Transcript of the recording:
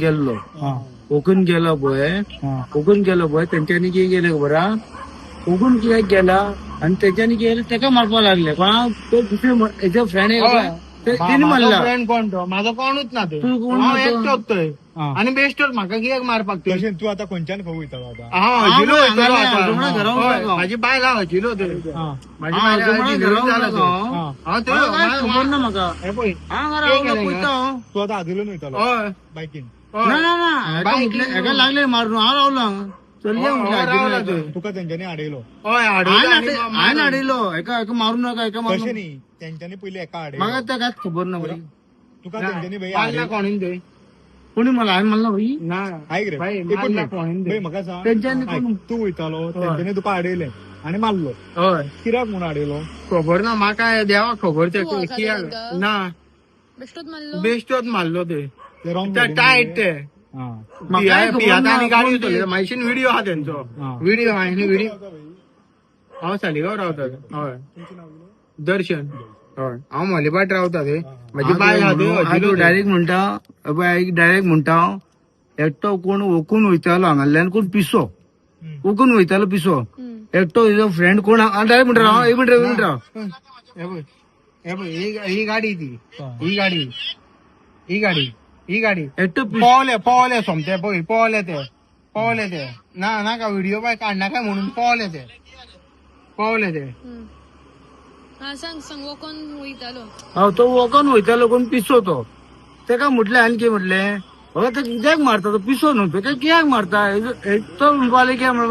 गेल्लो हा कोकण गेलो पळय हा कोकण गेलो पळय तेंच्यांनी कितें केलें खबर आहा कोकण कित्याक गेला आणि त्याच्यानी केलं त्याका मारपा लागले कोणा तो दुसरे हेचो फ्रेंड तिने मारला फ्रेंड कोण तो माझा कोणूच ना ते तू कोण हांव ना तो? एकटोच तोय हा. आणि बेस्टच म्हाका कित्याक मारपाक ते तशें तू आता खंयच्यान खंय वयतलो आता हा हांव हजिलो पळय वयतलो हांगासर आता. हजूमणा घरा हय, वयता हांव. म्हाजी बायला हजिलो ते हा म्हाजी हांव बायला हजूमणा hजिलो घरा जाला वयता ते. हांव. हा हांव ते मला काय खबर ना म्हाका हे पळय हांव घरा ते वयता केलें पळयता हांव. तू आता आदिलोन वयतलो हय बायकीन हय. ना ना ना हेका बायक म्हटलें घेऊन. हेका लागले मारून हांव रावलो चलया हय, म्हटलें हय, रावला हाजीर तो. तुका तेंच्यांनी आडयलो हय हाडयलो आणि हांवें हाडिलो हेका मारूं नाका हेका तशें मारून न्ही तेंच्यांनी पयलीं एका म्हाका आडयलो त्या कांयच खबर ना भाई तुका तेंच्यांनी भाई मारला आडयलो कोणीन ते कोणी मला हांवें म्हणला भाई ना आयक रे बाई, एकूच मारला मिनिट. कोणीन भाई ते म्हाका सांग तेंच्यांनी आयक, कोण तू वयतालो तेंच्यांनी तुका आडयलें आनी मारलो हय कित्याक म्हूण आडयलो खबर ना म्हाका देवा खबर ते तू वळखता कित्याक तेंका? ना बेश्टोच मारलो बेश्टोच मारलो ते ते रॉंग त्या टायट ते हा म्हाका खबर पियाता ना आनी गाडी कोण ते. चलयता म्हायशीन व्हिडिओ आहा तेंचो हा. व्हिडिओ आहा आनी व्हिडिओ हांव सालिगांव रावता हय दर्शन हय हांव मोलेपाट रावता ते म्हाजी बाय आहा ते हजिलो ते. डायरेक्ट म्हणटा डायरेक्ट म्हणटा एकटो कोण ओकून वयतालो हांगाल्यान कोण पिसो ओकून वयतालो पिसो एकटो हेजो फ्रेंड कोण डायरेक्ट म्हणटा हांव एक मिनिट राव हे पळय हे पळय ही गाडी ती ही गाडी ही गाडी ही गाडी एकटो पवले सोमते पळय पवले ते ना नाका व्हिडिओ बाय काडनाका म्हणून पवले ते हा सांग सांग वो कोण वयतालो हांव तो वोकून वयतालो कोण पिसो तो तेका म्हटलें आनी कितें म्हटलें तो कित्याक मारता तो पिसो न्हू तो कित्याक मारता तो म्हणपाक लागले